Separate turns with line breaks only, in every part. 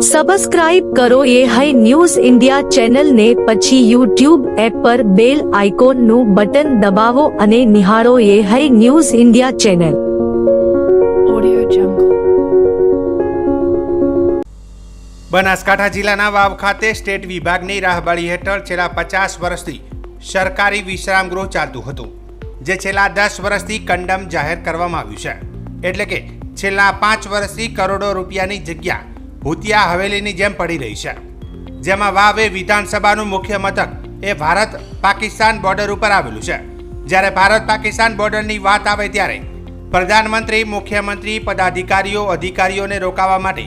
Subscribe કરો એ high news India channel ને પછી યુટ્યુબ એપ પર બેલ આઇકોન નું બટન દબાવો અને નિહાળો એ high news India channel.
Banaskantha જિલ્લાના વાવ ખાતે સ્ટેટ વિભાગની રાહબરી હેઠળ છેલ્લા 50 વર્ષથી સરકારી વિશ્રામ ગૃહ ચાલતું હતું, જે છેલ્લા 10 વર્ષથી કંડમ જાહેર કરવામાં આવ્યું છે। એટલે કે છેલ્લા 5 વર્ષથી કરોડો રૂપિયાની જગ્યા ભૂતિયા હવેલીની જેમ પડી રહી છે, જેમાં વાવ એ વિધાનસભાનું મુખ્ય મથક એ ભારત પાકિસ્તાન બોર્ડર ઉપર આવેલું છે। જ્યારે ભારત પાકિસ્તાન બોર્ડરની વાત આવે ત્યારે પ્રધાનમંત્રી, મુખ્યમંત્રી, અધિકારીઓને રોકાવા માટે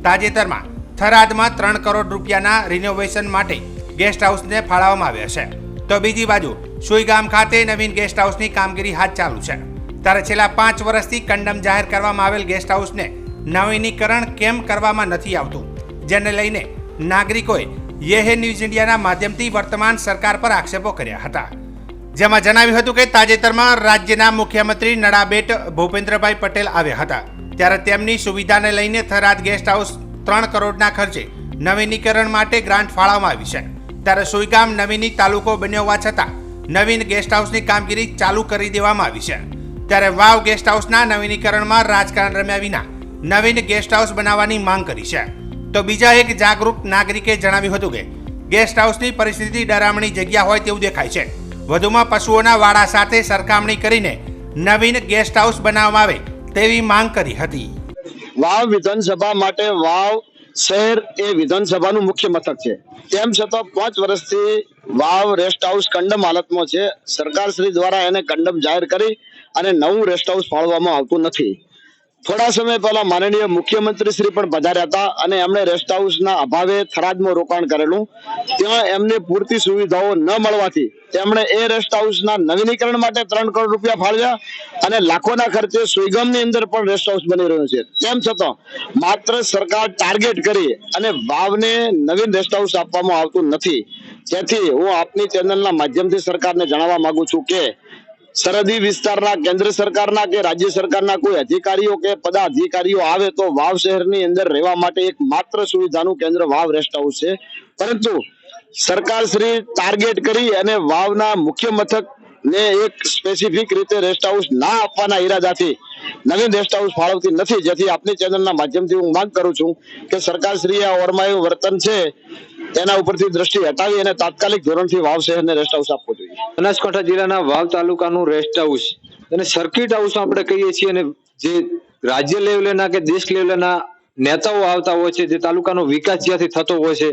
તાજેતરમાં થરાદમાં 3 કરોડ રૂપિયાના રિનોવેશન માટે ગેસ્ટ હાઉસને ફાળવવામાં આવ્યા છે। તો બીજી બાજુ સુઈગામ ખાતે નવીન ગેસ્ટ હાઉસની કામગીરી હાથ ચાલુ છે। ત્યારે છેલ્લા 5 વર્ષથી કંડમ જાહેર કરવામાં આવેલ ગેસ્ટ હાઉસને નવીનીકરણ કેમ કરવામાં નથી આવતું, જેને લઈને નાગરિકોએ યે ન્યૂઝ ઇન્ડિયાના માધ્યમથી વર્તમાન સરકાર પર આક્ષેપો કર્યા હતા, જેમાં જણાવ્યું હતું કે તાજેતરમાં રાજ્યના મુખ્યમંત્રી નડાબેટ ભૂપેન્દ્રભાઈ પટેલ આવ્યા હતા, ત્યારે તેમની સુવિધાને લઈને થરાદ ગેસ્ટ હાઉસ 3 કરોડના ખર્ચે નવીનીકરણ માટે ગ્રાન્ટ ફાળવવામાં આવી છે। ત્યારે સુઈગામ નવીની તાલુકો બન્યો હોવા છતાં નવીન ગેસ્ટ હાઉસની કામગીરી ચાલુ કરી દેવામાં આવી છે। ત્યારે વાવ ગેસ્ટ હાઉસના નવીનીકરણમાં રાજકારણ રમ્યા વિના નવીન ગેસ્ટ હાઉસ બનાવવાની માંગ કરી છે। તો બીજા એક જાગૃત નાગરિકે જણાવ્યું હતું કે ગેસ્ટ હાઉસની પરિસ્થિતિ ડરામણી જગ્યા હોય તેવું દેખાય છે। વધુમાં પશુઓના વાડા સાથે સરખામણી કરીને નવીન ગેસ્ટ હાઉસ બનાવવામાં આવે તેવી માંગ કરી હતી।
વાવ વિધાનસભા માટે વાવ શહેર એ વિધાનસભાનું મુખ્ય મથક છે, તેમ છતાં 5 વર્ષથી વાવ રેસ્ટ હાઉસ કંડમ હાલતમાં છે। સરકાર શ્રી દ્વારા એને કંડમ જાહેર કરી અને નવું રેસ્ટ હાઉસ ફાળવવામાં આવતું નથી। થોડા સમય પહેલા માનનીય મુખ્યમંત્રી શ્રી પણ પધાર્યા હતા અને એમણે રેસ્ટ હાઉસના અભાવે થરાદમાં રોકાણ કરેલું, ત્યાં એમને પૂરતી સુવિધાઓ ન મળવાથી તેમણે એ રેસ્ટ હાઉસના નવીનીકરણ માટે 3 કરોડ રૂપિયા ફાળવ્યા અને લાખોના ખર્ચે સુઈગામની અંદર પણ રેસ્ટ હાઉસ બની રહ્યો છે। તેમ છતાં માત્ર સરકાર ટાર્ગેટ કરી અને વાવને નવીન રેસ્ટ હાઉસ આપવામાં આવતું નથી, જેથી હું આપની ચેનલના માધ્યમથી સરકારને જણાવવા માંગુ છું કે સરહદી વિસ્તારના કેન્દ્ર સરકારના કે રાજ્ય સરકારના કોઈ અધિકારીઓ કે પદાધિકારીઓ આવે તો વાવ શહેરની અંદર રહેવા માટે એક માત્ર સુવિધાનું કેન્દ્ર વાવ રેસ્ટ હાઉસ છે, પરંતુ સરકાર શ્રી ટાર્ગેટ કરી અને વાવના મુખ્ય મથક ને એક સ્પેસિફિક રીતે રેસ્ટ હાઉસ ના આપવાના ઈરાદાથી નવીન રેસ્ટ હાઉસ ફાળવતી નથી, જેથી આપની ચેનલના માધ્યમથી હું માંગ કરું છું કે સરકાર શ્રી આ ઓરમાયું વર્તન છે તેના ઉપરથી દ્રષ્ટિ હટાવી અને તાત્કાલિક ધોરણથી વાવ શહેરને રેસ્ટ હાઉસ આપવો જોઈએ।
બનાસકાંઠા જિલ્લાના વાવ તાલુકાનું રેસ્ટ હાઉસ અને સર્કિટ હાઉસ આપણે કહીએ છીએ, અને જે રાજ્ય લેવલના કે દેશ લેવલના નેતાઓ આવતા હોય છે, જે તાલુકાનો વિકાસ જ્યાંથી થતો હોય છે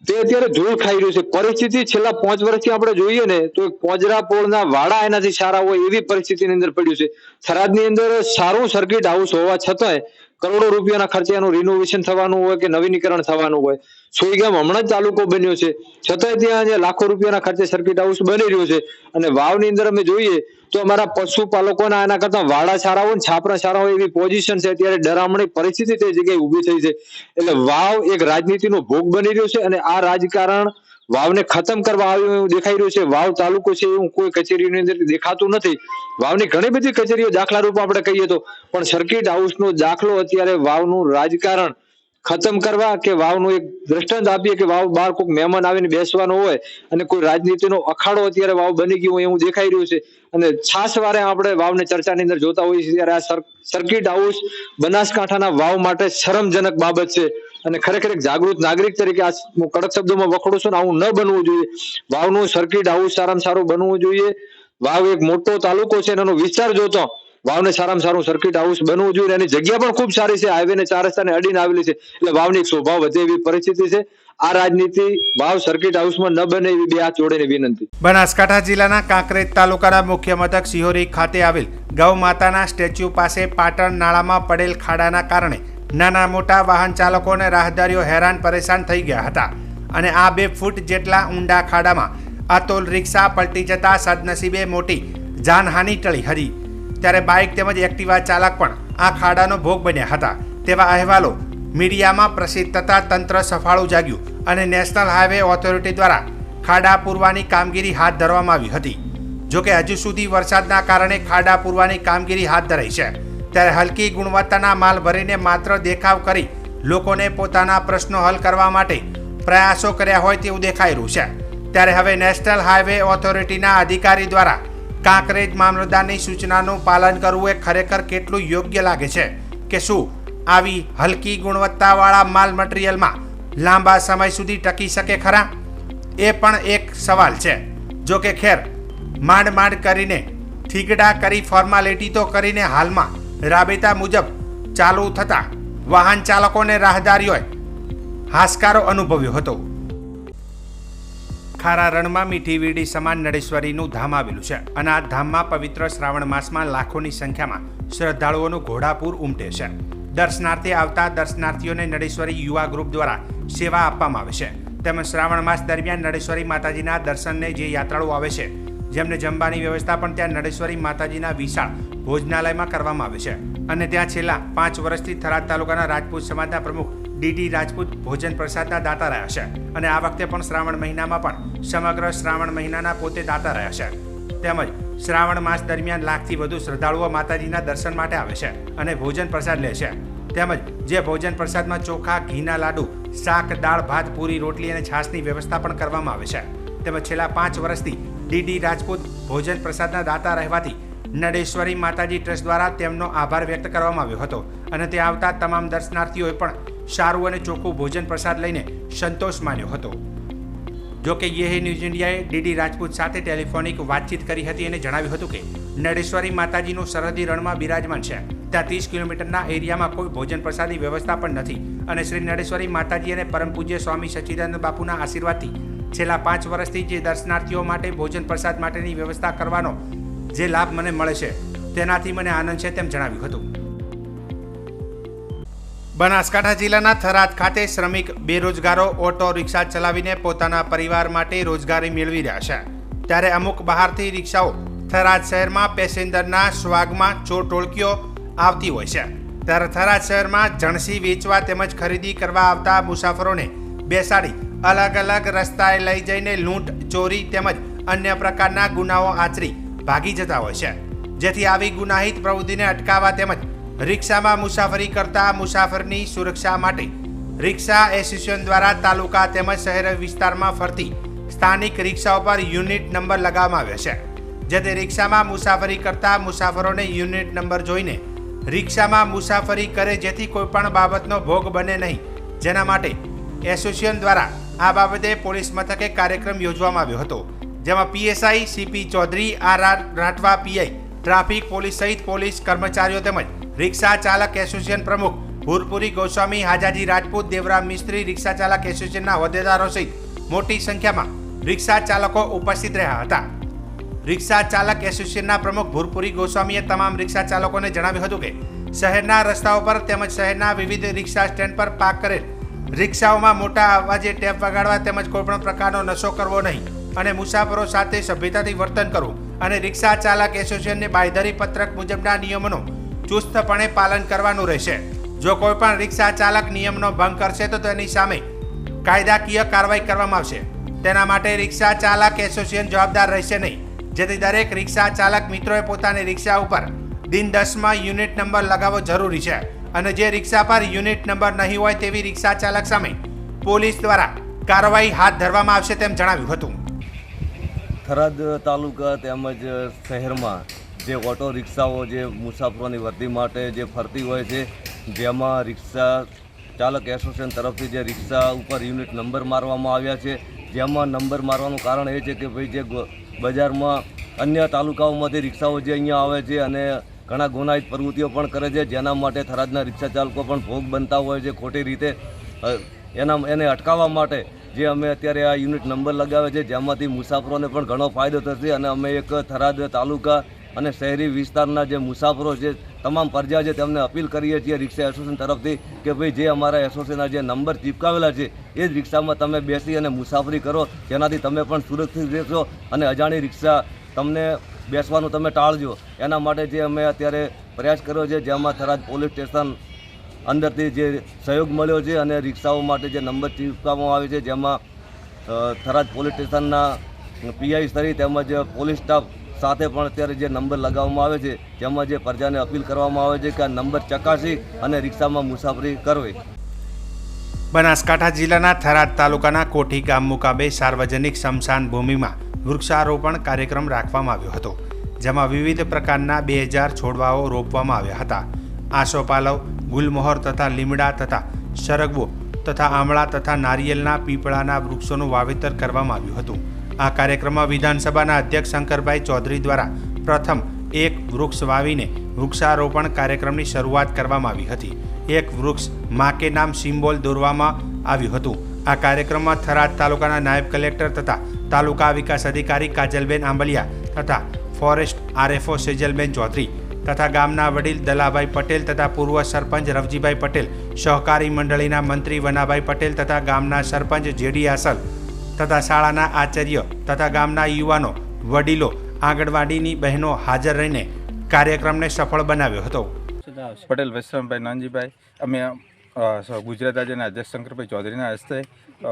તે અત્યારે ધૂળ ખાઈ રહ્યું છે। પરિસ્થિતિ છેલ્લા 5 વર્ષથી આપણે જોઈએ ને તો પોજરા પોળના વાડા એનાથી સારા હોય એવી પરિસ્થિતિની અંદર પડ્યું છે। થરાદની અંદર સારું સર્કિટ હાઉસ હોવા છતાંય કરોડો રૂપિયાના ખર્ચે એનું રિનોવેશન થવાનું હોય કે નવીનીકરણ થવાનું હોય। સુઈગામ હમણાં જ તાલુકો બન્યો છે, છતાંય ત્યાં લાખો રૂપિયાના ખર્ચે સર્કિટ હાઉસ બની રહ્યું છે, અને વાવની અંદર અમે જોઈએ તો અમારા પશુપાલકોના એના કરતા વાડા સારા હોય, છાપરા સારા હોય એવી પોઝિશન છે। અત્યારે ડરામણી પરિસ્થિતિ તે જગ્યાએ ઊભી થઈ છે, એટલે વાવ એક રાજનીતિનો ભોગ બની રહ્યો છે, અને આ રાજકારણ વાવને ખતમ કરવા આવ્યું એવું દેખાઈ રહ્યું છે। વાવ તાલુકો છે એવું કોઈ કચેરીની અંદર દેખાતું નથી। વાવની ઘણી બધી કચેરીઓ દાખલા રૂપ આપણે કહીએ તો, પણ સર્કિટ હાઉસનો દાખલો અત્યારે વાવનું રાજકારણ ખતમ કરવા કે વાવનું એક દ્રષ્ટાંત આપીએ કે વાવ બહાર કોઈ મહેમાન આવીને બેસવાનો હોય અને કોઈ રાજનીતિનો અખાડો અત્યારે વાવ બની ગયું હોય એવું દેખાઈ રહ્યું છે। અને ખાસ વારે આપણે વાવને ચર્ચાની અંદર જોતા હોઈએ છીએ ત્યારે આ સર્કિટ હાઉસ બનાસકાંઠાના વાવ માટે શરમજનક બાબત છે, અને ખરેખર એક જાગૃત નાગરિક તરીકે આ હું કડક શબ્દોમાં વખોડું છું ને આવું ન બનવું જોઈએ। વાવનું સર્કિટ હાઉસ સારામાં સારું બનવું જોઈએ। વાવ એક મોટો તાલુકો છે, એનો વિસ્તાર જોતો વાવને સારામાં સારું સર્કિટ હાઉસ બનવું જોઈએ। એની જગ્યા પણ ખૂબ સારી છે, હાઈવે ને 4 રસ્તાને અડીને આવેલી છે, એટલે વાવની એક શોભા વધે એવી પરિસ્થિતિ છે। આ રાજનીતિ વાવ સર્કિટ હાઉસમાં ન બને એવી બે હાથ જોડીને વિનંતી।
બનાસકાંઠા જિલ્લાના કાંકરેજ તાલુકાના મુખ્ય મથક સિહોરી ખાતે આવેલ ગૌ માતાના સ્ટેચ્યુ પાસે પાટણ નાળામાં પડેલ ખાડાના કારણે નાના મોટા વાહન ચાલકો અને રાહદારીઓ હેરાન પરેશાન થઈ ગયા હતા, અને આ 2 ફૂટ જેટલા ઊંડા ખાડામાં અતોલ રિક્ષા પલટી જતા સદનસીબે મોટી જાનહાનિ ટળી હતી। ત્યારે બાઇક તેમજ એક્ટિવા ચાલક પણ આ ખાડાનો ભોગ બન્યા હતા તેવા અહેવાલો મીડિયામાં પ્રસિદ્ધ થતા તંત્ર સફાળું જાગ્યું અને નેશનલ હાઈવે ઓથોરિટી દ્વારા ખાડા પૂરવાની કામગીરી હાથ ધરવામાં આવી હતી। જોકે હજુ સુધી વરસાદના કારણે ખાડા પૂરવાની કામગીરી હાથ ધરાઈ છે, ત્યારે હલકી ગુણવત્તાના માલ ભરીને માત્ર દેખાવ કરી લોકોને પોતાના પ્રશ્નો હલ કરવા માટે પ્રયાસો કર્યા હોય તેવું દેખાઈ રહ્યું છે. ત્યારે હવે નેશનલ હાઈવે ઓથોરિટીના અધિકારી દ્વારા કાંકરેજ મામલતદારની સૂચનાનું પાલન કરવું એ ખરેખર કેટલું યોગ્ય લાગે છે કે શું આવી હલકી ગુણવત્તાવાળા માલ મટીરિયલમાં લાંબા સમય સુધી ટકી શકે ખરા? એ પણ એક સવાલ છે. જો કે ખેર, માંડ કરીને ઠીકડા કરી ફોર્માલિટી તો કરીને હાલમાં રાબેતા મુજબ ચાલુ થતા વાહન ચાલકોને રાહદારીઓએ હાશકારો અનુભવ્યો હતો. ખારા રણમાં મીઠી વીડી સમાન નળેશ્વરીનું ધામ આવેલું છે અને આ ધામમાં પવિત્ર શ્રાવણ માસમાં લાખોની સંખ્યામાં શ્રદ્ધાળુઓનું ઘોડાપૂર ઉમટે છે. દર્શનાર્થે આવતા દર્શનાર્થીઓને નળેશ્વરી યુવા ગ્રુપ દ્વારા સેવા આપવામાં આવે છે. તેમજ શ્રાવણ માસ દરમિયાન નળેશ્વરી માતાજીના દર્શનને જે યાત્રાળુઓ આવે છે જેમને જમવાની વ્યવસ્થા પણ ત્યાં નળેશ્વરી માતાજીના વિશાળ ભોજનાલયમાં કરવામાં આવે છે. અને ત્યાં છેલ્લા 5 વર્ષથી થરાદ તાલુકાના રાજપૂત સમાજના પ્રમુખ ડીડી રાજપૂત ભોજન પ્રસાદના દાતા રહ્યા છે. અને આ વખતે પણ શ્રાવણ મહિનામાં પણ સમગ્ર શ્રાવણ મહિનાના પોતે દાતા રહ્યા છે. તેમજ શ્રાવણ માસ દરમિયાન લાખથી વધુ શ્રદ્ધાળુઓ માતાજીના દર્શન માટે આવે છે અને ભોજન પ્રસાદ લે છે. તેમજ જે ભોજન પ્રસાદમાં ચોખા, ઘીના લાડુ, શાક, દાળ, ભાત, પૂરી, રોટલી અને છાશની વ્યવસ્થા પણ કરવામાં આવે છે. તેમજ છેલ્લા 5 વર્ષથી ડીડી રાજપૂત ભોજન પ્રસાદના દાતા રહેવાથી નળેશ્વરી માતાજી ટ્રસ્ટ દ્વારા તેમનો આભાર વ્યક્ત કરવામાં આવ્યો હતો. અને તે આવતા તમામ દર્શનાર્થીઓએ પણ સારું અને ચોખ્ખું ભોજન પ્રસાદ લઈને સંતોષ માન્યો હતો. જોકે યે ન્યૂઝ ઇન્ડિયાએ ડીડી રાજપૂત સાથે ટેલિફોનિક વાતચીત કરી હતી અને જણાવ્યું હતું કે નળેશ્વરી માતાજીનું સરહદી રણમાં બિરાજમાન છે. ત્યાં 30 કિલોમીટરના એરિયામાં કોઈ ભોજન પ્રસાદની વ્યવસ્થા પણ નથી. અને શ્રી નળેશ્વરી માતાજી અને પરમ પૂજ્ય સ્વામી સચ્ચિદાનંદ બાપુના આશીર્વાદથી છેલ્લા 5 વર્ષથી જે દર્શનાર્થીઓ માટે ભોજન પ્રસાદ માટેની વ્યવસ્થા કરવાનો જે લાભ મને મળે છે તેનાથી મને આનંદ છે તેમ જણાવ્યું હતું. બનાસકાંઠા જિલ્લાના થરાદ ખાતે શ્રમિક બેરોજગારો ઓટો રિક્ષા ચલાવીને પોતાના પરિવાર માટે રોજગારી મેળવી રહ્યા છે. ત્યારે અમુક બહારથી રિક્ષાઓ થરાદ શહેરમાં પેસેન્જરના સ્વાગમાં ચોર ટોળકીઓ આવતી હોય છે. ત્યારે થરાદ શહેરમાં જણસી વેચવા તેમજ ખરીદી કરવા આવતા મુસાફરોને બેસાડી અલગ અલગ રસ્તાએ લઈ જઈને લૂંટ, ચોરી તેમજ અન્ય પ્રકારના ગુનાઓ આચરી ભાગી જતા હોય છે. જેથી આવી ગુનાહિત પ્રવૃત્તિને અટકાવવા તેમજ રિક્ષામાં મુસાફરી કરતા મુસાફરની સુરક્ષા માટે રિક્ષા એસોસિએશન દ્વારા તાલુકા તેમજ શહેર વિસ્તારમાં ફરતી સ્થાનિક રિક્ષાઓ પર યુનિટ નંબર લગાવવામાં આવ્યો છે. જેથી રિક્ષામાં મુસાફરી કરતા મુસાફરોને યુનિટ નંબર જોઈને રિક્ષામાં મુસાફરી કરે જેથી કોઈપણ બાબતનો ભોગ બને નહીં. જેના માટે એસોસિએશન દ્વારા આ બાબતે પોલીસ મથકે કાર્યક્રમ યોજવામાં આવ્યો હતો. જેમાં PSI CP Chaudhary, R Rathwa PI, traffic police સહિત પોલીસ કર્મચારીઓ તેમજ રિક્ષા ચાલક એસોસિએશન પ્રમુખ ભૂરપુરી ગોસ્વામી, હાજાજી રાજપૂત, દેવરામ મિસ્ત્રી, રિક્ષા ચાલક એસોસિએશનના હોદ્દેદારો સહિત મોટી સંખ્યામાં રિક્ષા ચાલકો ઉપસ્થિત રહ્યા હતા. રિક્ષા ચાલક એસોસિએશનના પ્રમુખ ભૂરપુરી ગોસ્વામીએ તમામ રિક્ષા ચાલકોને જણાવ્યું હતું કે શહેરના રસ્તાઓ પર તેમજ શહેરના વિવિધ રિક્ષા સ્ટેન્ડ પર પાર્ક કરેલ રિક્ષાઓમાં મોટા અવાજે ટેપ વગાડવા તેમજ કોઈપણ પ્રકારનો નશો કરવો નહીં અને મુસાફરો સાથે સભ્યતાથી વર્તન કરવું અને રિક્ષા ચાલક એસોસિએશનને બાંયધરી પત્રક મુજબના નિયમોનું ચુસ્તપણે પાલન કરવાનું રહેશે. જો કોઈ પણ રિક્ષા ચાલક નિયમનો ભંગ કરશે તો તેની સામે કાયદાકીય કાર્યવાહી કરવામાં આવશે. તેના માટે રિક્ષા ચાલક એસોસિએશન જવાબદાર રહેશે નહીં. જેથી દરેક રિક્ષા ચાલક મિત્રોએ પોતાની રિક્ષા ઉપર દિન 10માં યુનિટ નંબર લગાવવો જરૂરી છે. અને જે રિક્ષા પર યુનિટ નંબર નહીં હોય તેવી રિક્ષા ચાલક સામે પોલીસ દ્વારા કાર્યવાહી હાથ ધરવામાં આવશે તેમ જણાવ્યું હતું.
થરાદ તાલુકા તેમજ શહેરમાં જે ઓટો રિક્ષાઓ જે મુસાફરોની વર્દી માટે જે ફરતી હોય છે, જેમાં રિક્ષા ચાલક એસોસિએશન તરફથી જે રિક્ષા ઉપર યુનિટ નંબર મારવામાં આવ્યા છે. જેમાં નંબર મારવાનું કારણ એ છે કે ભાઈ જે બજારમાં અન્ય તાલુકાઓમાંથી રિક્ષાઓ જે અહીંયા આવે છે અને ઘણા ગુનાહિત પ્રવૃત્તિઓ પણ કરે છે, જેના માટે થરાદના રિક્ષા ચાલકો પણ ભોગ બનતા હોય છે ખોટી રીતે. એને અટકાવવા માટે જે અમે અત્યારે આ યુનિટ નંબર લગાવે છે, જેમાંથી મુસાફરોને પણ ઘણો ફાયદો થશે. અને અમે એક થરાદ તાલુકા અને શહેરી વિસ્તારના જે મુસાફરો છે, તમામ પ્રજા છે, તેમને અપીલ કરીએ છીએ રિક્ષા એસોસિએશન તરફથી કે ભાઈ જે અમારા એસોસિએશનના જે નંબર ચીપકાવેલા છે એ જ રિક્ષામાં તમે બેસી અને મુસાફરી કરો, જેનાથી તમે પણ સુરક્ષિત રહેશો અને અજાણી રિક્ષા તમને બેસવાનું તમે ટાળજો. એના માટે જે અમે અત્યારે પ્રયાસ કર્યો છે, જેમાં થરાદ પોલીસ સ્ટેશન અંદરથી જે સહયોગ મળ્યો છે અને રિક્ષાઓ માટે જે નંબર ચીપકાવવામાં આવે છે, જેમાં થરાદ પોલીસ સ્ટેશનના પીઆઈ શ્રી તેમજ પોલીસ સ્ટાફ સાથે પણ અત્યારે જે નંબર લગાવવામાં આવે છે, જેમાં જે પ્રજાને અપીલ કરવામાં આવે છે કે આ નંબર ચકાસી અને રિક્ષામાં મુસાફરી કરવી.
બનાસકાંઠા જિલ્લાના થરાદ તાલુકાના કોઠી ગામ મુકામે સાર્વજનિક સ્મશાન ભૂમિમાં વૃક્ષારોપણ કાર્યક્રમ રાખવામાં આવ્યો હતો, જેમાં વિવિધ પ્રકારના 2000 છોડવાઓ રોપવામાં આવ્યા હતા. આસોપાલવ, ગુલમોહર તથા લીમડા તથા સરગવો તથા આમળા તથા નારિયેલના પીપળાના વૃક્ષોનું વાવેતર કરવામાં આવ્યું હતું. આ કાર્યક્રમમાં વિધાનસભાના અધ્યક્ષ શંકરભાઈ ચૌધરી દ્વારા પ્રથમ એક વૃક્ષ વાવીને વૃક્ષારોપણ કાર્યક્રમની શરૂઆત કરવામાં આવી હતી. એક વૃક્ષ માં કે નામ સિમ્બોલ દોરવામાં આવ્યું હતું. આ કાર્યક્રમમાં થરાદ તાલુકાના નાયબ કલેક્ટર તથા તાલુકા વિકાસ અધિકારી કાજલબેન આંબલિયા તથા ફોરેસ્ટ આરએફઓ સેજલબેન ચૌધરી તથા ગામના વડીલ દલાભાઈ પટેલ તથા પૂર્વ સરપંચ રવજીભાઈ પટેલ, સહકારી મંડળીના મંત્રી વનાભાઈ પટેલ તથા ગામના સરપંચ જેડી આસલ તથા શાળાના આચાર્ય તથા ગામના યુવાનો, વડીલો, આંગણવાડીની બહેનો હાજર રહીને કાર્યક્રમને સફળ બનાવ્યો હતો.
પટેલ વૈષ્ણવભાઈ નાનજીભાઈ, અમે ગુજરાત રાજ્યના અધ્યક્ષ શંકરભાઈ ચૌધરીના હસ્તે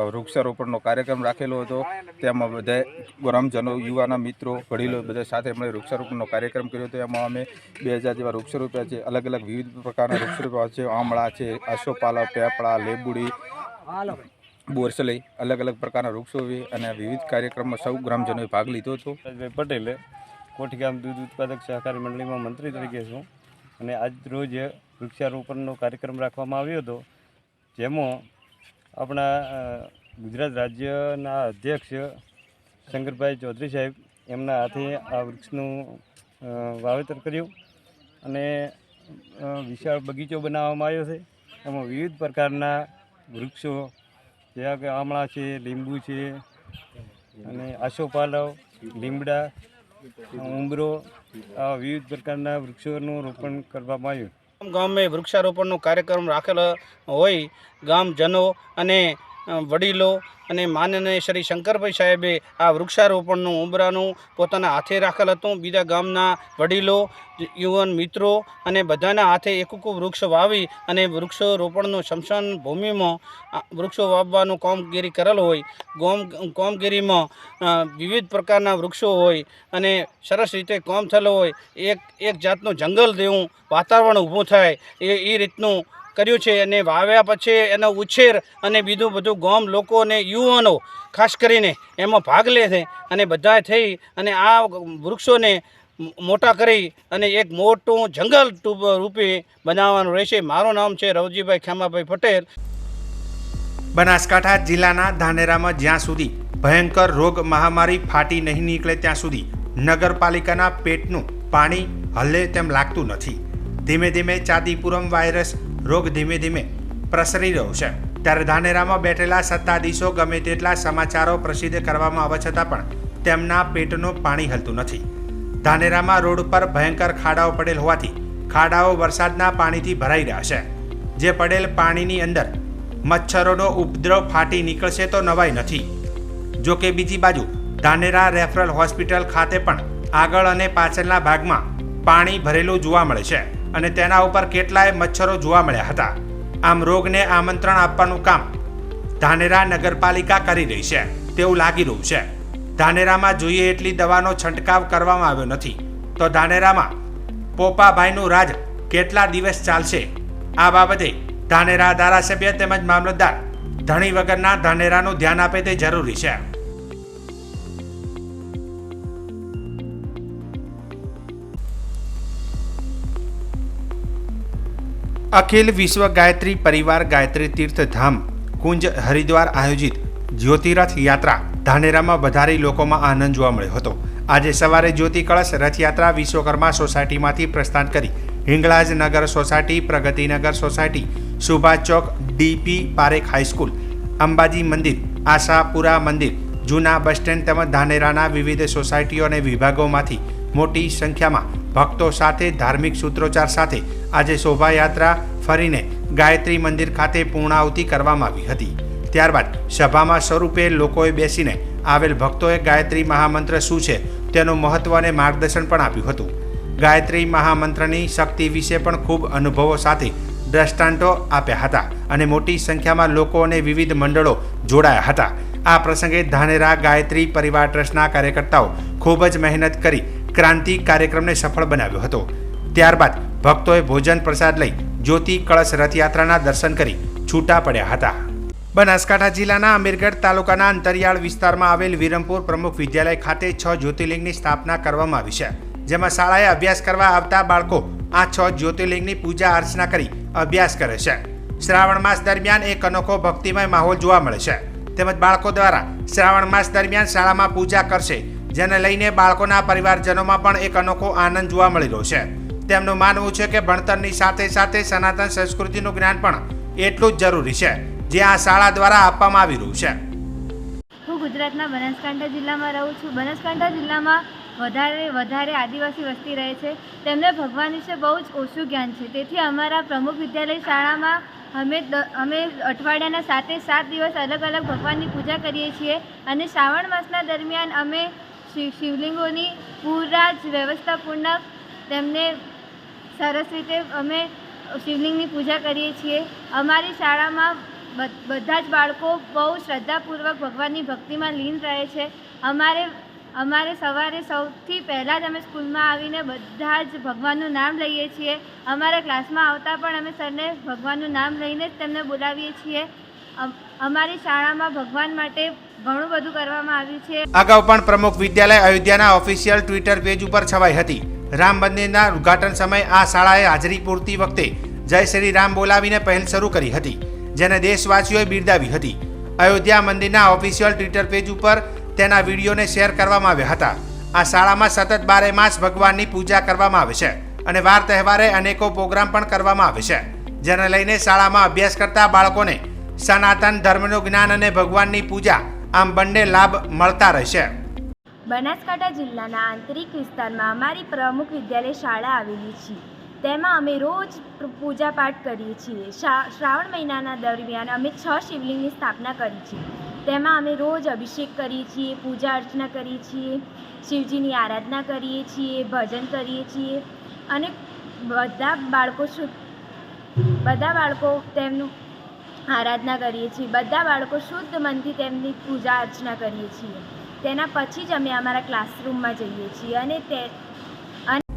વૃક્ષારોપણનો કાર્યક્રમ રાખેલો હતો. તેમાં બધા ગ્રામજનો, યુવાના મિત્રો, વડીલો બધા સાથે મળી વૃક્ષારોપણનો કાર્યક્રમ કર્યો હતો. એમાં અમે 2000 જેવા વૃક્ષો રોપ્યા છે. અલગ અલગ વિવિધ પ્રકારના વૃક્ષો રોપ્યા છે. આમળા છે, આસોપાલવ, પેપળા, લેબુડી, બોરસલી, અલગ અલગ પ્રકારના વૃક્ષો અને વિવિધ કાર્યક્રમમાં સૌ ગ્રામજનોએ ભાગ લીધો હતો.
પટેલે કોઠી ગામ દૂધ ઉત્પાદક સહકારી મંડળીમાં મંત્રી તરીકે છું અને આજ રોજ વૃક્ષારોપણનો કાર્યક્રમ રાખવામાં આવ્યો હતો, જેમાં આપણા ગુજરાત રાજ્યના અધ્યક્ષ શંકરભાઈ ચૌધરી સાહેબ એમના હાથે આ વૃક્ષનું વાવેતર કર્યું અને વિશાળ બગીચો બનાવવામાં આવ્યો છે. એમાં વિવિધ પ્રકારના વૃક્ષો જેવા કે આમળા છે, લીંબુ છે અને આસોપાલવ, લીમડા, ઉંબરો, આ વિવિધ પ્રકારના વૃક્ષોનું રોપણ કરવામાં આવ્યું.
ગામે વૃક્ષારોપણનો કાર્યક્રમ રાખેલો હોય ગામજનો અને વડીલો અને માનનીય શ્રી શંકરભાઈ સાહેબે આ વૃક્ષારોપણનું ઉંબરાનું પોતાના હાથે રાખેલ હતું. બીજા ગામના વડીલો, યુવાન મિત્રો અને બધાના હાથે એક વૃક્ષ વાવી અને વૃક્ષો રોપણનું સ્મશાન ભૂમિમાં વૃક્ષો વાવવાનું કામગીરી કરેલ હોય. કામગીરીમાં વિવિધ પ્રકારના વૃક્ષો હોય અને સરસ રીતે કામ થયેલો હોય. એક જાતનું જંગલ જેવું વાતાવરણ ઊભું થાય એ રીતનું કર્યું છે અને વાવ્યા પછી એનો ઉછેર અને બીજું બધું ગામ લોકો અને યુવાનો ખાસ કરીને એમાં ભાગ લે છે અને બધા થઈ અને આ વૃક્ષોને મોટા કરી અને એક મોટું જંગલ રૂપે બનાવવાનું રહેશે. મારું નામ છે રવજીભાઈ ખેમાભાઈ પટેલ.
બનાસકાંઠા જિલ્લાના ધાનેરામાં જ્યાં સુધી ભયંકર રોગ મહામારી ફાટી નહીં નીકળે ત્યાં સુધી નગરપાલિકાના પેટનું પાણી હલે તેમ લાગતું નથી. ધીમે ધીમે ચાંદીપુરમ વાયરસ રોગ ધીમે ધીમે પ્રસરી રહ્યો છે. ત્યારે ધાનેરામાં બેઠેલા સત્તાધીશો ગમે તેટલા સમાચારો પ્રસિદ્ધ કરવામાં આવવા છતાં પણ તેમના પેટનું પાણી હલતું નથી. ધાનેરામાં રોડ પર ભયંકર ખાડાઓ પડેલ હોવાથી ખાડાઓ વરસાદના પાણીથી ભરાઈ રહ્યા છે. જે પડેલ પાણીની અંદર મચ્છરોનો ઉપદ્રવ ફાટી નીકળશે તો નવાઈ નથી. જો કે બીજી બાજુ ધાનેરા રેફરલ હોસ્પિટલ ખાતે પણ આગળ અને પાછળના ભાગમાં પાણી ભરેલું જોવા મળે છે અને તેના ઉપર કેટલાય મચ્છરો જોવા મળ્યા હતા. આમ રોગને આમંત્રણ આપવાનું કામ ધાનેરા નગરપાલિકા કરી રહી છે તેવું લાગી રહ્યું છે. ધાનેરામાં જોઈએ એટલી દવાનો છંટકાવ કરવામાં આવ્યો નથી તો ધાનેરામાં પોપાભાઈનું રાજ કેટલા દિવસ ચાલશે? આ બાબતે ધાનેરા ધારાસભ્ય તેમજ મામલતદાર ધણી વગરના ધાનેરાનું ધ્યાન આપે તે જરૂરી છે. અખિલ વિશ્વ ગાયત્રી પરિવાર ગાયત્રી તીર્થધામ કુંજ હરિદ્વાર આયોજિત જ્યોતિરથ યાત્રા ધાનેરામાં વધારે લોકોમાં આનંદ જોવા મળ્યો હતો. આજે સવારે જ્યોતિ કળશ રથયાત્રા વિશ્વકર્મા સોસાયટીમાંથી પ્રસ્થાન કરી હિંગળાજ નગર સોસાયટી, પ્રગતિનગર સોસાયટી, સુભાષ ચોક, ડીપી પારેખ હાઈસ્કૂલ, અંબાજી મંદિર, આશાપુરા મંદિર, જૂના બસ સ્ટેન્ડ તેમજ ધાનેરાના વિવિધ સોસાયટીઓ અને વિભાગોમાંથી મોટી સંખ્યામાં ભક્તો સાથે ધાર્મિક સૂત્રોચ્ચાર સાથે આજે શોભાયાત્રા ફરીને ગાયત્રી મંદિર ખાતે પૂર્ણાહુતિ કરવામાં આવી હતી. ત્યારબાદ સભામાં સ્વરૂપે લોકોએ બેસીને આવેલ ભક્તોએ ગાયત્રી મહામંત્ર શું છે તેનું મહત્વ અને માર્ગદર્શન પણ આપ્યું હતું. ગાયત્રી મહામંત્રની શક્તિ વિશે પણ ખૂબ અનુભવો સાથે દ્રષ્ટાંતો આપ્યા હતા અને મોટી સંખ્યામાં લોકો અને વિવિધ મંડળો જોડાયા હતા. આ પ્રસંગે ધાનેરા ગાયત્રી પરિવાર ટ્રસ્ટના કાર્યકર્તાઓ ખૂબ જ મહેનત કરી ક્રાંતિ કાર્યક્રમને સફળ બનાવ્યો હતો. ત્યારબાદ ભક્તોએ ભોજન પ્રસાદ લઈ જ્યોતિ કળશ રથયાત્રાના દર્શન કરી છૂટા પડ્યા હતા. બનાસકાંઠા જિલ્લાના અમીરગઢ તાલુકાના અંતરિયાળ વિસ્તારમાં આવેલ વિરમપુર પ્રમુખ વિદ્યાલય ખાતે 6 જ્યોતિર્લિંગની સ્થાપના કરવામાં આવી છે, જેમાં શાળાએ અભ્યાસ કરવા આવતા બાળકો આ 6 જ્યોતિર્લિંગની પૂજા અર્ચના કરી અભ્યાસ કરે છે. શ્રાવણ માસ દરમિયાન એક અનોખો ભક્તિમય માહોલ જોવા મળે છે, તેમજ બાળકો દ્વારા શ્રાવણ માસ દરમિયાન શાળામાં પૂજા કરશે, જેને લઈને બાળકોના પરિવારજનોમાં પણ એક અનોખો આનંદ જોવા મળી રહ્યો છે. તેમનું માનવું છે કે ભણતરની સાથે સાથે સનાતન સંસ્કૃતિનું જ્ઞાન પણ એટલું જ જરૂરી છે, જે આ શાળા દ્વારા આપવામાં આવી રહ્યું છે.
હું ગુજરાતના બનાસકાંઠા જિલ્લામાં રહું છું. બનાસકાંઠા જિલ્લામાં વધારે આદિવાસી વસ્તી રહે છે. તેમને ભગવાન વિશે બહુ જ ઓછું જ્ઞાન છે. તેથી અમારા પ્રમુખ વિદ્યાલય શાળામાં અમે અઠવાડિયાના 7 દિવસ અલગ અલગ ભગવાનની પૂજા કરીએ છીએ અને શ્રાવણ માસના દરમિયાન અમે શિવલિંગોની પૂરા જ વ્યવસ્થાપૂર્વક તેમને સરસ રીતે અમે શિવલિંગની પૂજા કરીએ છીએ. અમારી શાળામાં બધા જ બાળકો બહુ શ્રદ્ધાપૂર્વક ભગવાનની ભક્તિમાં લીન રહે છે. અમારે સવારે સૌથી પહેલાં જ અમે સ્કૂલમાં આવીને બધા જ ભગવાનનું નામ લઈએ છીએ. અમારા ક્લાસમાં આવતા પણ અમે સરને ભગવાનનું નામ લઈને જ તેમને બોલાવીએ છીએ. અમારી શાળામાં ભગવાન માટે ઘણું બધું કરવામાં આવ્યું છે.
અગાઉ પણ પ્રમુખ વિદ્યાલય અયોધ્યાના ઓફિશિયલ ટ્વિટર પેજ ઉપર છવાઈ હતી. રામ મંદિરના ઉદ્ઘાટન સમયે આ શાળાએ હાજરી પૂરતી વખતે જય શ્રી રામ બોલાવીને પહેલ શરૂ કરી હતી, જેને દેશવાસીઓએ બિરદાવી હતી. અયોધ્યા મંદિરના ઓફિશિયલ ટ્વિટર પેજ ઉપર તેના વિડીયોને શેર કરવામાં આવ્યા હતા. આ શાળામાં સતત 12 માસ ભગવાનની પૂજા કરવામાં આવે છે અને વાર તહેવારે અનેકો પ્રોગ્રામ પણ કરવામાં આવે છે, જેને લઈને શાળામાં અભ્યાસ કરતા બાળકોને સનાતન ધર્મનું જ્ઞાન અને ભગવાનની પૂજા આમ બંને લાભ મળતા રહેશે.
બનાસકાંઠા જિલ્લાના આંતરિક વિસ્તારમાં અમારી પ્રમુખ વિદ્યાલય શાળા આવેલી છે. તેમાં અમે રોજ પૂજા પાઠ કરીએ છીએ. શ્રાવણ મહિનાના દરમિયાન અમે 6 શિવલિંગની સ્થાપના કરી છે. તેમાં અમે રોજ અભિષેક કરીએ છીએ, પૂજા અર્ચના કરીએ છીએ, શિવજીની આરાધના કરીએ છીએ, ભજન કરીએ છીએ અને બધા બાળકો તેમનું આરાધના કરીએ છીએ. બધા બાળકો શુદ્ધ મનથી તેમની પૂજા અર્ચના કરીએ છીએ. તેના પછી જ અમે અમારા ક્લાસરૂમમાં જઈએ છીએ અને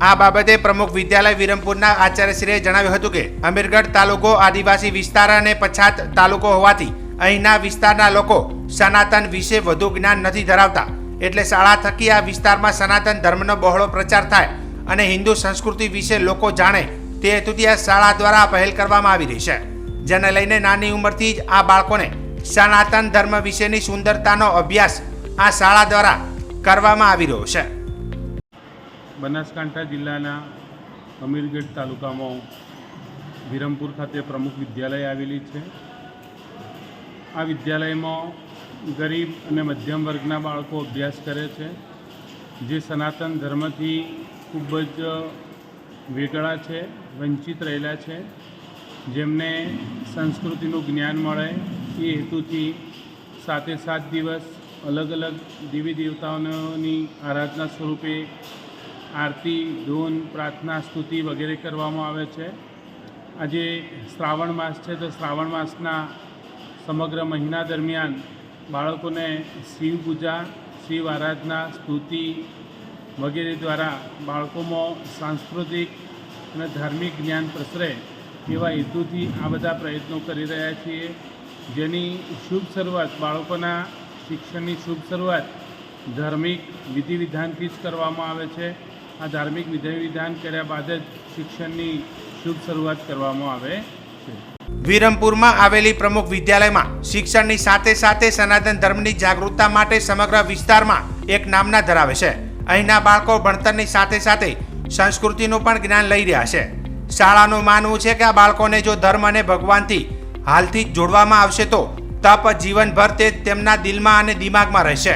આ બાબતે પ્રમુખ વિદ્યાલય વિરમપુરના આચાર્યશ્રીએ જણાવ્યું હતું કે અમીરગઢ તાલુકો આદિવાસી વિસ્તાર અને પછાત તાલુકો હોવાથી અહીંના વિસ્તારના લોકો સનાતન વિશે વધુ જ્ઞાન નથી ધરાવતા, એટલે શાળા થકી આ વિસ્તારમાં સનાતન ધર્મનો બહોળો પ્રચાર થાય અને હિન્દુ સંસ્કૃતિ વિશે લોકો જાણે તે હેતુથી આ શાળા દ્વારા પહેલ કરવામાં આવી રહી છે, જેને લઈને નાની ઉંમરથી જ આ બાળકોને સનાતન ધર્મ વિશેની સુંદરતાનો અભ્યાસ આ શાળા દ્વારા કરવામાં આવી રહ્યો છે.
બનાસકાંઠા જિલ્લાના અમીરગઢ તાલુકામાં વિરમપુર ખાતે પ્રમુખ વિદ્યાલય આવેલી છે. આ વિદ્યાલયમાં ગરીબ અને મધ્યમ વર્ગના બાળકો અભ્યાસ કરે છે, જે સનાતન ધર્મથી ખૂબ જ વેગળા છે, વંચિત રહેલા છે, જેમને સંસ્કૃતિનું જ્ઞાન મળે એ હેતુથી 7 દિવસ અલગ અલગ દેવી દેવતાઓની આરાધના સ્વરૂપે આરતી, ધૂન, પ્રાર્થના, સ્તુતિ વગેરે કરવામાં આવે છે. આજે શ્રાવણ માસ છે, તો શ્રાવણ માસના સમગ્ર મહિના દરમિયાન બાળકોને શિવ પૂજા, શિવ આરાધના, સ્તુતિ વગેરે દ્વારા બાળકોમાં સાંસ્કૃતિક અને ધાર્મિક જ્ઞાન પ્રસરે એવા હેતુથી આ બધા પ્રયત્નો કરી રહ્યા છીએ, જેની શુભ શરૂઆત બાળકોના શિક્ષણની શુભ શરૂઆત ધાર્મિક વિધિ વિધાનથી જ કરવામાં આવે છે. આ ધાર્મિક વિધિ વિધાન કર્યા બાદ જ શિક્ષણની શુભ શરૂઆત કરવામાં આવે છે.
વિરમપુરમાં આવેલી પ્રમુખ વિદ્યાલયમાં શિક્ષણની સાથે સાથે સનાતન ધર્મની જાગૃતતા માટે સમગ્ર વિસ્તારમાં એક નામના ધરાવે છે. અહીંના બાળકો ભણતરની સાથે સાથે સંસ્કૃતિનું પણ જ્ઞાન લઈ રહ્યા છે. શાળાનું માનવું છે કે આ બાળકોને જો ધર્મ અને ભગવાનથી હાલથી જ જોડવામાં આવશે તો તપ જીવનભર તે તેમના દિલમાં અને દિમાગમાં રહેશે.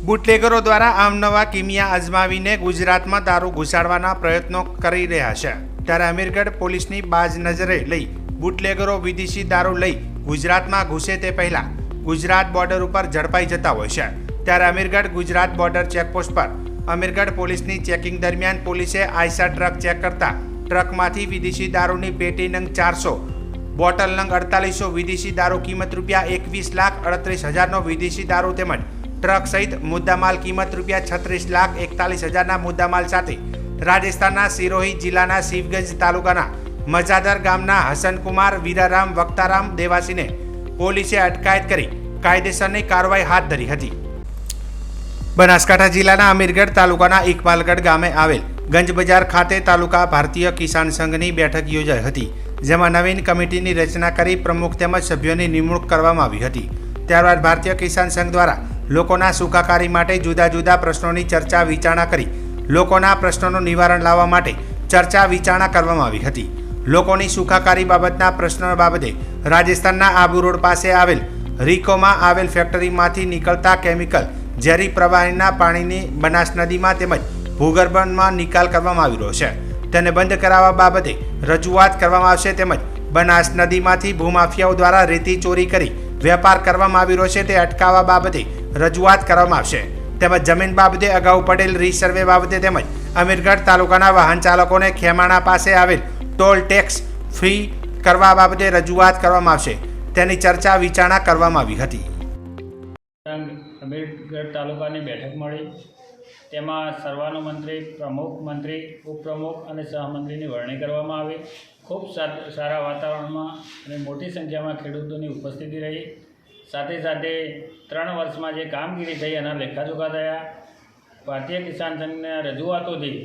બુટલેગરો દ્વારા અવનવા કિમિયા અજમાવીને ગુજરાતમાં દારૂ ઘુસાડવાના પ્રયત્નો કરી રહ્યા છે, ત્યારે અમીરગઢ પોલીસની બાજ નજરે લઈ બુટલેગરો વિદેશી દારૂ લઈ ગુજરાતમાં ઘૂસે તે પહેલા ગુજરાત બોર્ડર ઉપર ઝડપાઈ જતા હોય છે. ત્યારે અમીરગઢ ગુજરાત બોર્ડર ચેકપોસ્ટ પર અમીરગઢ પોલીસની ચેકિંગ દરમિયાન પોલીસે આઈસા ટ્રક ચેક કરતા ટ્રકમાંથી વિદેશી દારૂની પેટી નંગ 400, બોટલ નંગ 4800 વિદેશી દારૂ કિંમત ₹20,38,000નો વિદેશી દારૂ તેમજ ટ્રક સહિત મુદ્દામાલ કિંમત ₹36,41,000ના મુદ્દામાલ સાથે રાજસ્થાનના સિરોહી જિલ્લાના શિવગંજ તાલુકાના મજાદર ગામના હસનકુમાર વીરારામ વક્તારામ દેવાસીને પોલીસે અટકાયત કરી કાયદેસરની કાર્યવાહી હાથ ધરી હતી. બનાસકાંઠા જિલ્લાના અમીરગઢ તાલુકાના ઇકબાલગઢ ગામે આવેલ ગંજ બજાર ખાતે તાલુકા ભારતીય કિસાન સંઘની બેઠક યોજાઈ હતી, જેમાં નવીન કમિટીની રચના કરી પ્રમુખ તેમજ સભ્યોની નિમણૂક કરવામાં આવી હતી. ત્યારબાદ ભારતીય કિસાન સંઘ દ્વારા લોકોના સુખાકારી માટે જુદા જુદા પ્રશ્નોની ચર્ચા વિચારણા કરી લોકોના પ્રશ્નોનું નિવારણ લાવવા માટે ચર્ચા વિચારણા કરવામાં આવી હતી. લોકોની સુખાકારી બાબતના પ્રશ્નો બાબતે રાજસ્થાનના આબુ રોડ પાસે આવેલ રીકોમાં આવેલ ફેક્ટરીમાંથી નીકળતા કેમિકલ ઝેરી પ્રવાહીના પાણીની બનાસ નદીમાં તેમજ ભૂગર્ભમાં નિકાલ કરવામાં આવી રહ્યો છે, તેને બંધ કરાવવા બાબતે રજૂઆત કરવામાં આવશે. તેમજ બનાસ નદીમાંથી ભૂમાફિયાઓ દ્વારા રેતી ચોરી કરી વેપાર કરવામાં આવી રહ્યો છે તે અટકાવવા બાબતે રજૂઆત કરવામાં આવશે. તેમજ જમીન બાબતે અગાઉ પડેલ રીસર્વે બાબતે તેમજ અમીરગઢ તાલુકાના વાહન ચાલકોને ખેમાણા પાસે આવેલ ટોલ ટેક્સ ફ્રી કરવા બાબતે રજૂઆત કરવામાં આવશે, તેની ચર્ચા વિચારણા કરવામાં આવી હતી.
અમીરગઢ તાલુકાની બેઠક મળી, તેમાં સર્વાનુમંત્રી, પ્રમુખ, મંત્રી, ઉપપ્રમુખ અને સહમંત્રીની વરણી કરવામાં આવી. ખૂબ સારા વાતાવરણમાં અને મોટી સંખ્યામાં ખેડૂતોની ઉપસ્થિતિ રહી. સાથે સાથે 3 વર્ષમાં જે કામગીરી થઈ એના લેખાજોખા થયા. ભારતીય કિસાન સંઘના રજૂઆતોથી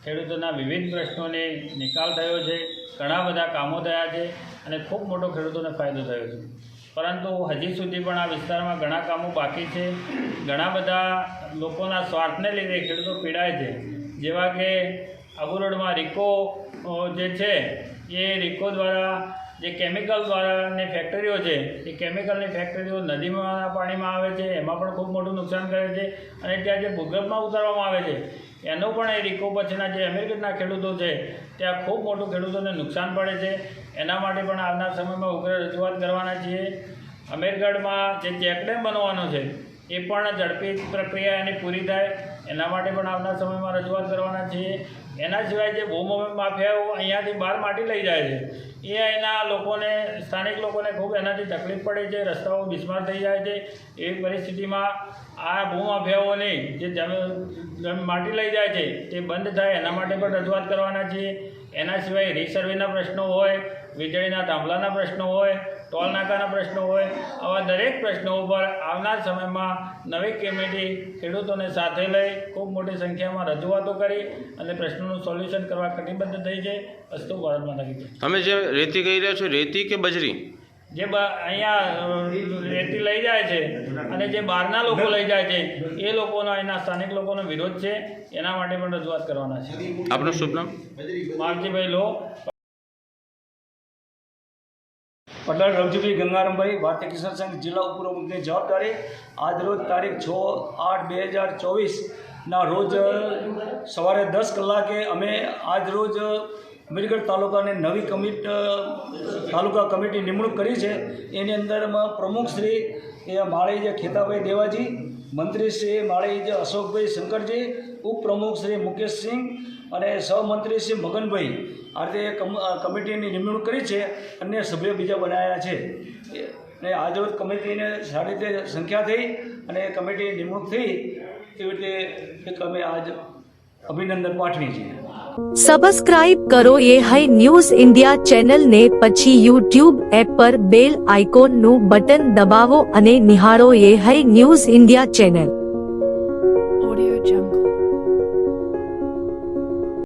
ખેડૂતોના વિવિધ પ્રશ્નોને નિકાલ થયો છે, ઘણા બધા કામો થયા છે અને ખૂબ મોટો ખેડૂતોને ફાયદો થયો છે. પરંતુ હજી સુધી પણ આ વિસ્તારમાં ઘણા કામો બાકી છે. ઘણા બધા લોકોના સ્વાર્થને લીધે ખેડૂતો પીડાય છે. જેવા કે આબુ રોડમાં રીકો જે છે એ રીકો દ્વારા જે કેમિકલ દ્વારાની ફેક્ટરીઓ છે એ કેમિકલની ફેક્ટરીઓ નદીમાં પાણીમાં આવે છે, એમાં પણ ખૂબ મોટું નુકસાન કરે છે. અને ત્યાં જે ભૂગર્ભમાં ઉતારવામાં આવે છે એનું પણ એ રીકો પછીના જે અમીરગઢના ખેડૂતો છે ત્યાં ખૂબ મોટું ખેડૂતોને નુકસાન પડે છે. એના માટે પણ આવનાર સમયમાં ઉગ્ર રજૂઆત કરવાના છીએ. અમીરગઢમાં જે ચેકડેમ બનવાનો છે એ પણ ઝડપી પ્રક્રિયા એની પૂરી થાય એના માટે પણ આવનાર સમયમાં રજૂઆત કરવાના છીએ. એના સિવાય જે ભૂમાફિયાઓ અહીંયાથી બહાર માટી લઈ જાય છે એ અહીંના લોકોને, સ્થાનિક લોકોને ખૂબ એનાથી તકલીફ પડે છે, રસ્તાઓ બિસ્માર થઈ જાય છે. એવી પરિસ્થિતિમાં આ ભૂમાફિયાઓની જે માટી લઈ જાય છે તે બંધ થાય એના માટે પણ રજૂઆત કરવાના છીએ. એના સિવાય રીસર્વેના પ્રશ્નો હોય, વીજળીના થાંભલાના પ્રશ્નો હોય, ટોલ નાકાના પ્રશ્નો હોય, આવા દરેક પ્રશ્નો ઉપર આવનાર સમયમાં નવી કમિટી ખેડૂતોને સાથે લઈ ખૂબ મોટી સંખ્યામાં રજૂઆતો કરી અને પ્રશ્નોનું સોલ્યુશન કરવા કટિબદ્ધ થઈ છે. અસ્તુ ભારત માતા કી જય.
તમે જે રેતી કહી રહ્યા છો, રેતી કે બજરી?
જે અહીંયા રેતી લઈ જાય છે અને જે બહારના લોકો લઈ જાય છે એ લોકોનો, અહીંના સ્થાનિક લોકોનો વિરોધ છે, એના માટે પણ રજૂઆત કરવાના છે.
આપનું શુભ નામ?
માવજીભાઈ લો.
પટેલ રવજીભાઈ ગંગારામભાઈ, ભારતીય કિસાન સંઘ જિલ્લા ઉપપ્રમુખની જવાબદારી. આજ રોજ તારીખ 6/8/2024ના રોજ સવારે 10 કલાકે અમે આજ રોજ અમીરગઢ તાલુકાને નવી તાલુકા કમિટી નિમણૂક કરી છે. એની અંદરમાં પ્રમુખ શ્રી એ માળી જે ખેતાભાઈ દેવાજી, મંત્રી શ્રી માળી જે અશોકભાઈ શંકરજી, ઉપપ્રમુખ શ્રી મુકેશસિંહ અને સહમંત્રી શ્રી મગનભાઈ આ રીતે કમિટીની નિમણૂક કરી છે. અન્ય સભ્યો બીજા બનાવ્યા છે અને આજરોજ કમિટીને સારી રીતે સંખ્યા થઈ અને કમિટી નિમણૂક થઈ એવી રીતે અમે આજ અભિનંદન પાઠવી છીએ.
સબસ્ક્રાઇબ કરો એ હાઈ ન્યૂઝ ઇન્ડિયા ચેનલ ને, પછી યુટ્યુબ એપ પર બેલ આઇકોન નું બટન દબાવો અને નિહાળો એ high news India channel.
Audio Jungle.